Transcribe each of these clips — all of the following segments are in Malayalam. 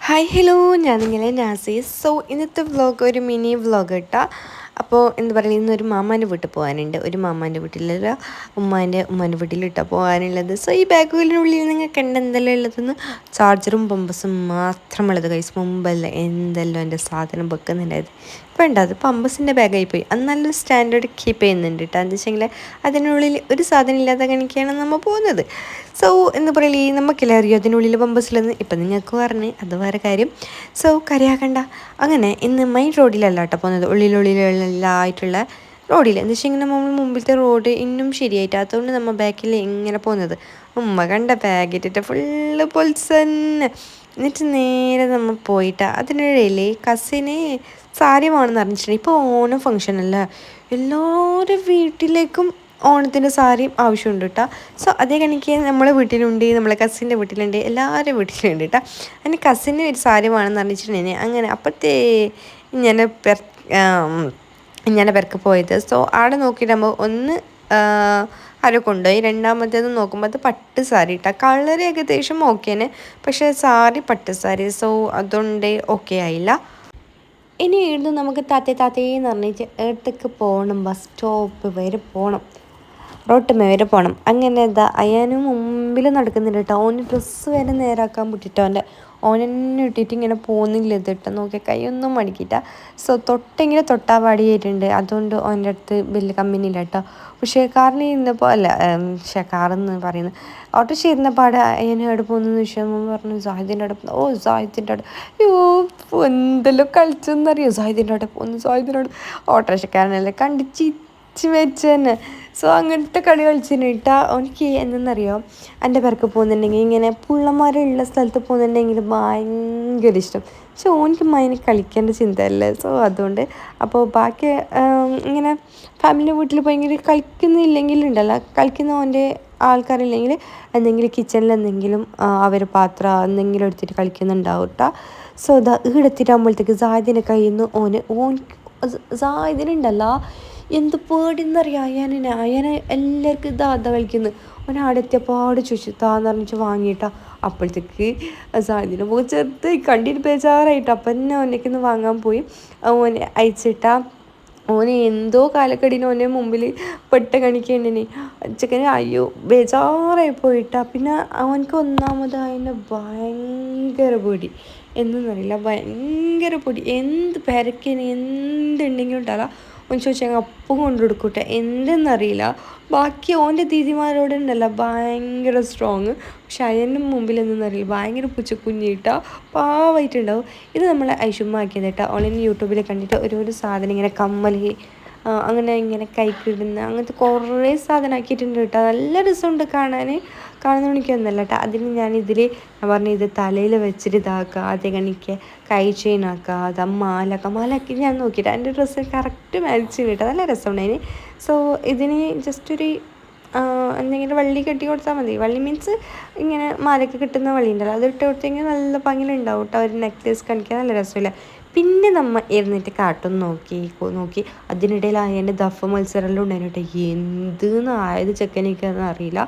ഹായ് ഹലോ, ഞാൻ നിങ്ങളെ നാസീസ്. ഇന്നത്തെ വ്ളോഗ് ഒരു മിനി വ്ളോഗ് കേട്ടോ. അപ്പോൾ എന്താ പറയുക, ഇന്നൊരു മാമാൻ്റെ വീട്ടിൽ പോകാനുണ്ട്. ഒരു മാമാൻ്റെ വീട്ടിലല്ല, ഉമ്മാൻ്റെ വീട്ടിലിട്ടാണ് പോകാനുള്ളത്. ഈ ബാഗുകളിനുള്ളിൽ നിങ്ങൾ കണ്ട എന്തെല്ലാം ഉള്ളതെന്ന് ചാർജറും പമ്പസും മാത്രമുള്ളത് കൈസ്. മുമ്പല്ല എന്തെല്ലാം എൻ്റെ സാധനം വെക്കുന്നുണ്ടായത്. വേണ്ട, അത് പമ്പസിൻ്റെ ബാഗായി പോയി. അത് നല്ലൊരു സ്റ്റാൻഡേർഡ് കീപ്പ് ചെയ്യുന്നുണ്ട് കേട്ടോ. എന്താ വെച്ചെങ്കിൽ അതിനുള്ളിൽ ഒരു സാധനം ഇല്ലാത്ത കണിക്കാണ് നമ്മൾ പോകുന്നത്. എന്ന് പറയലേ, നമുക്കില്ല അറിയോ അതിനുള്ളിൽ പമ്പസിലെന്ന്. ഇപ്പം നിങ്ങൾക്ക് പറഞ്ഞ് അത് വേറെ കാര്യം. കരയാക്കണ്ട. അങ്ങനെ ഇന്ന് മെയിൻ റോഡിലല്ല കേട്ടോ പോകുന്നത്, ഉള്ളിലായിട്ടുള്ള റോഡിൽ. എന്താ വെച്ചെങ്കിൽ നമ്മൾ മുമ്പിലത്തെ റോഡ് ഇന്നും ശരിയായിട്ട് അതുകൊണ്ട് നമ്മൾ ബാക്കിൽ ഇങ്ങനെ പോകുന്നത്. ഉമ്മ കണ്ട ബാഗിട്ടിട്ട് ഫുള്ള് പൊൽസന്നെ. എന്നിട്ട് നേരെ നമ്മൾ പോയിട്ടാ. അതിനിടയിൽ കസിന് സാരി വേണമെന്ന് അറിഞ്ഞിട്ടുണ്ടെങ്കിൽ ഇപ്പോൾ ഓണം ഫംഗ്ഷൻ അല്ല, എല്ലാവരും വീട്ടിലേക്കും ഓണത്തിൻ്റെ സാരിയും ആവശ്യമുണ്ട് കേട്ടോ. അതേ കണക്ക് നമ്മളെ വീട്ടിലുണ്ട്, നമ്മളെ കസിൻ്റെ വീട്ടിലുണ്ട്, എല്ലാവരും വീട്ടിലുണ്ട് കേട്ടോ. അതിന് കസിന് ഒരു സാരി വേണമെന്ന് അറിഞ്ഞിട്ടുണ്ടെങ്കിൽ അങ്ങനെ അപ്പോഴത്തേ ഇങ്ങനെ പെരക്ക് പോയത്. അവിടെ നോക്കിയിട്ടാകുമ്പോൾ ഒന്ന് ആരോ കൊണ്ടുപോയി. രണ്ടാമത്തേത് നോക്കുമ്പോൾ അത് പട്ട് സാരി ഇട്ടാൽ കളർ ഏകദേശം ഓക്കേനെ, പക്ഷേ സാരി പട്ട് സാരി. അതുകൊണ്ട് ഓക്കെ ആയില്ല. ഇനി ഇവിടുന്ന് നമുക്ക് താത്തേന്ന് പറഞ്ഞിട്ട് ഏട്ടക്ക് പോകണം, ബസ് സ്റ്റോപ്പ് വരെ പോകണം, റോട്ടുമേ വരെ പോകണം. അങ്ങനെ അയാനും മുമ്പിൽ നടക്കുന്നുണ്ട് കേട്ടോ. ഓന് ഡ്രസ്സ് വരെ നേരാക്കാൻ വിട്ടിട്ടോ. ഓനെന്നെ ഇട്ടിട്ട് ഇങ്ങനെ പോകുന്നില്ല ഇതിട്ട് നോക്കിയാൽ കൈയൊന്നും മടിക്കിട്ട. തൊട്ടെങ്കിലും തൊട്ടാ പാടിയായിട്ടുണ്ട്. അതുകൊണ്ട് ഓൻ്റെ അടുത്ത് വലിയ കമ്പനിയില്ല കേട്ടോ. പക്ഷേ കാറിന് ഇരുന്നപ്പോൾ അല്ല, കാറെന്ന് പറയുന്നത് ഓട്ടോറിക്ഷ ഇരുന്ന പാടെ അയ്യനെ അവിടെ പോകുന്നതെന്ന് വെച്ചാൽ പറഞ്ഞു സാഹിദിൻ്റെ അവിടെ. സാഹിദിൻ്റെ അവിടെ എന്തെല്ലോ കളിച്ചെന്നറിയോ. സാഹിദിൻ്റെ അവിടെ പോകുന്നു. ഓട്ടോറിക്ഷക്കാരനല്ലേ കണ്ടിച്ച് വെച്ച് തന്നെ. അങ്ങനത്തെ കളി കളിച്ചിട്ടാ. എനിക്ക് എന്തെന്നറിയോ, എൻ്റെ പേർക്ക് പോകുന്നുണ്ടെങ്കിൽ ഇങ്ങനെ പുള്ളന്മാരുള്ള സ്ഥലത്ത് പോകുന്നുണ്ടെങ്കിൽ ഭയങ്കര ഇഷ്ടം. ഓനിക്ക് മൈന് കളിക്കേണ്ട ചിന്തയല്ലേ. അതുകൊണ്ട് അപ്പോൾ ബാക്കി ഇങ്ങനെ ഫാമിലി വീട്ടിൽ ഭയങ്കര കളിക്കുന്നില്ലെങ്കിലുണ്ടല്ലോ, കളിക്കുന്ന ഓൻ്റെ ആൾക്കാരില്ലെങ്കിൽ എന്തെങ്കിലും കിച്ചണിൽ എന്തെങ്കിലും അവർ പാത്രം എന്തെങ്കിലും എടുത്തിട്ട് കളിക്കുന്നുണ്ടാവും കേട്ടോ. ഈടെത്തിട്ടാകുമ്പോഴത്തേക്ക് സാഹിദിൻ്റെ കയ്യിൽ നിന്ന് സാഹിദിനുണ്ടല്ലോ എന്ത് പേടിയെന്നറിയാം. അയാനെ എല്ലാവർക്കും അതാ കളിക്കുന്നത്. ഓൻ അവിടെ എത്തിയപ്പാട് ചോദിച്ചു താന്ന് പറഞ്ഞിട്ട് വാങ്ങിയിട്ടാ. അപ്പോഴത്തേക്ക് സാധനം പോയി ചെറുതായി കണ്ടിട്ട് ബേജാറായിട്ട് അപ്പം തന്നെ ഓനേക്കൊന്ന് വാങ്ങാൻ പോയി. ഓനെ അയച്ചിട്ടാ. ഓന് എന്തോ കാലക്കടീന് ഓൻ്റെ മുമ്പിൽ പെട്ട കണിക്കേണ്ടിന് ചെക്കന് അയ്യോ ബേജാറായി പോയിട്ടാ. പിന്നെ അവനക്ക് ഒന്നാമത് അതിൻ്റെ ഭയങ്കര പൊടി എന്നറിയില്ല, ഭയങ്കര പൊടി. എന്ത് പെരക്കിന് എന്തുണ്ടെങ്കിലും ഉണ്ടാകാം ഓൻ ചോദിച്ചാൽ അപ്പം കൊണ്ടുകൊടുക്കൂട്ടെ, എന്തെന്നറിയില്ല. ബാക്കി ഓൻ്റെ ദീദിമാരോടുണ്ടല്ല ഭയങ്കര സ്ട്രോങ്. പക്ഷെ അതിൻ്റെ മുമ്പിൽ എന്തെന്നറിയില്ല, ഭയങ്കര പുച്ചക്കുഞ്ഞിട്ടാ പാവായിട്ടുണ്ടാവും. ഇത് നമ്മൾ ഐഷുമ്മാക്കിയത് കേട്ടോ. ഓൺലൈൻ യൂട്യൂബിൽ കണ്ടിട്ട് ഓരോരോ സാധനം ഇങ്ങനെ കമ്മൽ അങ്ങനെ ഇങ്ങനെ കൈക്കിടുന്ന അങ്ങനത്തെ കുറേ സാധനം ആക്കിയിട്ടുണ്ട് കേട്ടോ. നല്ല രസമുണ്ട് കാണുന്ന മണിക്കൊന്നല്ല കേട്ടോ. അതിന് ഞാൻ പറഞ്ഞു ഇത് തലയിൽ വെച്ചിട്ട് ഇതാക്കുക, അതേ കണിക്ക് കൈ ചെയിനാക്കുക, അത് മാലാക്കി ഞാൻ നോക്കിയിട്ട് എൻ്റെ ഡ്രസ്സ് കറക്റ്റ് മാച്ച് കേട്ടോ. നല്ല രസമുണ്ടായിന്. ഇതിന് ജസ്റ്റ് ഒരു എന്തെങ്കിലും വള്ളി കെട്ടി കൊടുത്താൽ മതി. വള്ളി മീൻസ് ഇങ്ങനെ മാലയ്ക്ക് കിട്ടുന്ന വള്ളി ഉണ്ടല്ലോ, അത് ഇട്ട് കൊടുത്തെങ്കിൽ നല്ല ഭംഗിയിലുണ്ടാവും കേട്ടോ. ഒരു നെക്ലേസ് കാണിക്കാൻ നല്ല രസമില്ല. പിന്നെ നമ്മൾ ഇരുന്നിട്ട് കാട്ടും നോക്കി അതിനിടയിൽ അതിൻ്റെ ദഫ് മത്സരമെല്ലാം ഉണ്ടായിരുന്നു കേട്ടോ. എന്തെന്നായത് ചെക്കനിക്കെന്ന് അറിയില്ല.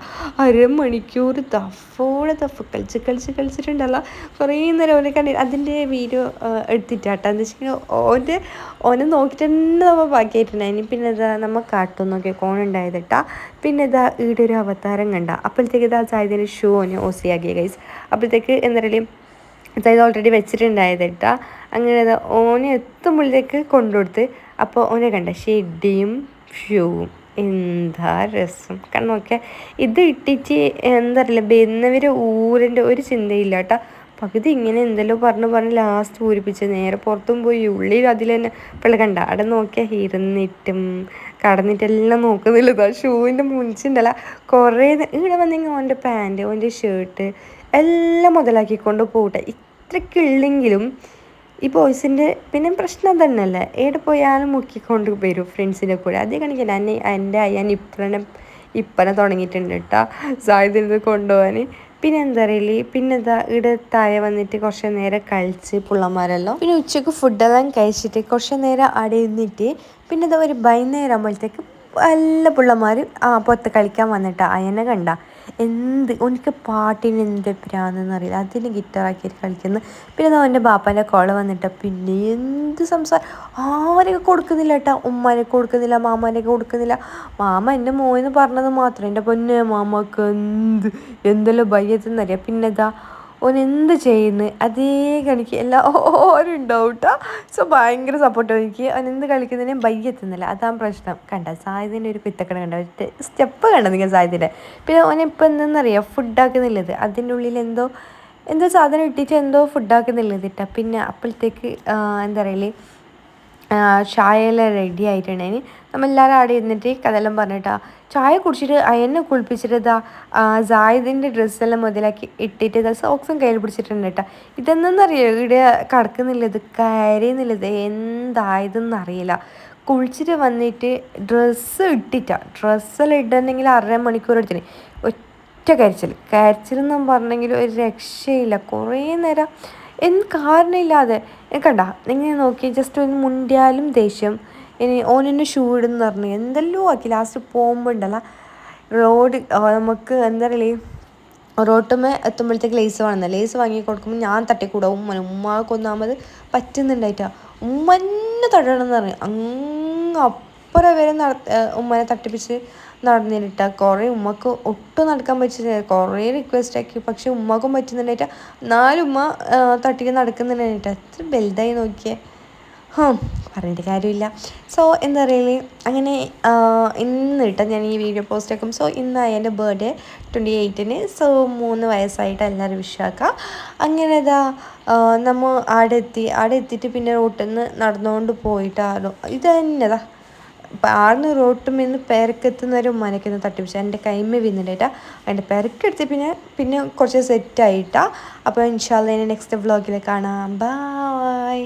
അരമണിക്കൂർ ദഫ് കളിച്ചിട്ടുണ്ടല്ലോ. കുറേ നേരം ഓനെ കണ്ടിട്ട് അതിൻ്റെ വീഡിയോ എടുത്തിട്ടാട്ടോ. എന്താ വെച്ചാൽ ഓനെ നോക്കിയിട്ട് തന്നെ നമ്മൾ ബാക്കിയായിട്ടുണ്ടായിന്. പിന്നെ നമ്മൾ കാട്ടും നോക്കി കോണുണ്ടായത് കേട്ടാ. പിന്നെ ഈടെ ഒരു അവതാരം കണ്ട. അപ്പോഴത്തേക്ക് സായതിൻ്റെ ഷൂ ഓന് ഓസിയാക്കിയ ഗൈസ്. അപ്പോഴത്തേക്ക് എന്തായാലും അതായത് ഓൾറെഡി വെച്ചിട്ടുണ്ടായത് കേട്ടാ. അങ്ങനെ ഓന് എത്തുമ്പോഴത്തേക്ക് കൊണ്ടുകൊടുത്ത്. അപ്പോൾ ഓനെ കണ്ട ഷെഡിയും ഷൂവും എന്താ രസം നോക്കിയാൽ. ഇത് ഇട്ടിട്ട് എന്താ അറിയില്ല, വരുന്നവർ ഊരിൻ്റെ ഒരു ചിന്തയില്ല കേട്ടോ. പകുതി ഇങ്ങനെ എന്തെല്ലോ പറഞ്ഞ് ലാസ്റ്റ് ഊരിപ്പിച്ച് നേരെ പുറത്തും പോയി. ഉള്ളിൽ അതിൽ തന്നെ പിള്ളേ കണ്ട അവിടെ നോക്കിയാൽ ഇരുന്നിട്ടും കടന്നിട്ടെല്ലാം നോക്കുന്നില്ല. ഷൂവിൻ്റെ മുൻചിണ്ടല്ല കുറേ ഇവിടെ വന്നെങ്കിൽ ഓൻ്റെ പാൻറ്റ് ഓൻ്റെ ഷർട്ട് എല്ലാം മുതലാക്കിക്കൊണ്ട് പോകട്ടെ. ഇത്രയ്ക്കുള്ളെങ്കിലും ഈ ബോയ്സിൻ്റെ പിന്നെ പ്രശ്നം തന്നെയല്ലേ, എവിടെ പോയാലും മുക്കിക്കൊണ്ട് വരും ഫ്രണ്ട്സിൻ്റെ കൂടെ. അതേ കണക്കില്ല എൻ്റെ അയ്യാൻ ഇപ്പനെ തുടങ്ങിയിട്ടുണ്ട് കേട്ടോ സായുധ കൊണ്ടുപോകാൻ. പിന്നെ എന്താ അറിയില്ലേ, പിന്നെ ഇവിടെ താഴെ വന്നിട്ട് കുറച്ച് നേരം കഴിച്ച് പിള്ളമാരെല്ലാം. പിന്നെ ഉച്ചക്ക് ഫുഡെല്ലാം കഴിച്ചിട്ട് കുറച്ച് നേരം അവിടെ ഇരുന്നിട്ട് പിന്നെ ഒരു വൈകുന്നേരം ആകുമ്പോഴത്തേക്ക് എല്ലാ പിള്ളമാർ പുറത്ത് കളിക്കാൻ വന്നിട്ടാ. അയനെ കണ്ട ഓനിക്ക് പാട്ടിന് എന്ത് പ്രാന്തെന്ന് അറിയില്ല, അതിന് ഗിറ്റാറാക്കിയിട്ട് കളിക്കുന്നു. പിന്നെ അവൻ്റെ ബാപ്പാൻ്റെ കോള വന്നിട്ട് പിന്നെ എന്ത് സംസാരം, ആരെയൊക്കെ കൊടുക്കുന്നില്ല കേട്ടോ, ഉമ്മാനൊക്കെ കൊടുക്കുന്നില്ല, മാമാനൊക്കെ കൊടുക്കുന്നില്ല. മാമ എൻ്റെ മോയെന്ന് പറഞ്ഞത് മാത്രം, എൻ്റെ പൊന്നെ മാമക്ക് എന്തെല്ലാം ഭയത്തുന്നറിയാം. പിന്നെ ഇതാ ഓൻ എന്ത് ചെയ്യുന്നു അതേ കണിക്ക് എല്ലാവരും ഉണ്ടാവും കേട്ടോ. സോ ഭയങ്കര സപ്പോർട്ട് എനിക്ക്, അവൻ എന്ത് കളിക്കുന്നതിനും ബയ്യെത്തുന്നില്ല, അതാണ് പ്രശ്നം. കണ്ട സായതിൻ്റെ ഒരു കുത്തക്കട കണ്ട സ്റ്റെപ്പ് കണ്ട നിങ്ങൾ സായതിൻ്റെ. പിന്നെ ഓനിപ്പോൾ എന്തെന്നറിയാം ഫുഡാക്കുന്നില്ലത്, അതിൻ്റെ ഉള്ളിൽ എന്തോ സാധനം ഇട്ടിട്ട് എന്തോ ഫുഡാക്കുന്നില്ലത് കേട്ടോ. പിന്നെ അപ്പോഴത്തേക്ക് എന്താ പറയല്, ചായയെല്ലാം റെഡി ആയിട്ടുണ്ടെങ്കിൽ നമ്മളെല്ലാവരും അവിടെ ഇരുന്നിട്ട് കഥയെല്ലാം പറഞ്ഞിട്ടാ ചായ കുടിച്ചിട്ട് അയന്നെ കുളിപ്പിച്ചിട്ട് ഇതാ സായിദിൻ്റെ ഡ്രസ്സെല്ലാം മുതലാക്കി ഇട്ടിട്ട് ഇതാ സോക്സും കയ്യിൽ പിടിച്ചിട്ടുണ്ട് കേട്ടോ. ഇതെന്നറിയോ ഇവിടെ കിടക്കുന്നില്ലത്, കരയുന്നില്ലത്, എന്തായതെന്ന് അറിയില്ല. കുളിച്ചിട്ട് വന്നിട്ട് ഡ്രസ്സെല്ലാം ഇടണമെങ്കിൽ 1.5 മണിക്കൂർ എടുത്തിന്. ഒറ്റ കരച്ചിലെന്നും പറഞ്ഞെങ്കിൽ ഒരു രക്ഷയില്ല. കുറേ നേരം കാരണമില്ലാതെ കണ്ട നിങ്ങൾ നോക്കി, ജസ്റ്റ് ഒന്ന് മുണ്ടിയാലും ദേഷ്യം. ഇനി ഓനെന്നെ ഷൂ ഇടുന്ന് പറഞ്ഞു എന്തെല്ലോ ആക്കി. ലാസ്റ്റ് പോകുമ്പോൾ ഉണ്ടല്ലോ റോഡ് നമുക്ക് എന്താ പറയുക, റോട്ടുമ്മേ എത്തുമ്പോഴത്തേക്ക് ലേസ് വേണമെന്ന്, ലേസ് വാങ്ങി കൊടുക്കുമ്പോൾ ഞാൻ തട്ടിക്കൂടാ ഉമ്മാക്ക് ഒന്നാമത് പറ്റുന്നുണ്ടായിട്ടാ. ഉമ്മന്നെ തട്ടണമെന്ന് പറഞ്ഞു അങ്ങ് അപ്പുറം വരെ ഉമ്മനെ തട്ടിപ്പിച്ച് നടന്നിട്ടാ. കുറേ ഉമ്മക്ക് ഒട്ടും നടക്കാൻ പറ്റില്ല, കുറേ റിക്വസ്റ്റ് ആക്കി, പക്ഷെ ഉമ്മക്കും പറ്റുന്നുണ്ടായിട്ടാ. 4 ഉമ്മ തട്ടിക്ക് നടക്കുന്നുണ്ടായിട്ടാ. എത്ര വലുതായി നോക്കിയേ. പറഞ്ഞിട്ട് കാര്യമില്ല. സോ എന്താ പറയുക, അങ്ങനെ ഇന്ന് കേട്ടോ ഞാൻ ഈ വീഡിയോ പോസ്റ്റ് ആക്കും. സോ ഇന്നായി എൻ്റെ ബർത്ത്ഡേ 28-ന്. സോ 3 വയസ്സായിട്ട് എല്ലാവരും വിഷാക്കാം. അങ്ങനെ ഇതാ നമ്മൾ ആടെ എത്തിയിട്ട് പിന്നെ റോട്ടിൽ നിന്ന് നടന്നുകൊണ്ട് പോയിട്ടാണോ ഇത് തന്നെതാ ആടുന്ന് റോട്ടുമെന്ന് പെരക്കെത്തുന്നവരെ ഉമ്മാനൊക്കെ തട്ടിപ്പിച്ച എൻ്റെ കൈമ വീഴുന്നുണ്ടായിട്ടാ. അതിൻ്റെ പെരക്കെടുത്ത് പിന്നെ കുറച്ച് സെറ്റായിട്ടാ. അപ്പോൾ ഇൻഷാ അല്ലാഹ് നെക്സ്റ്റ് വ്ളോഗിൽ കാണാം. ബൈ.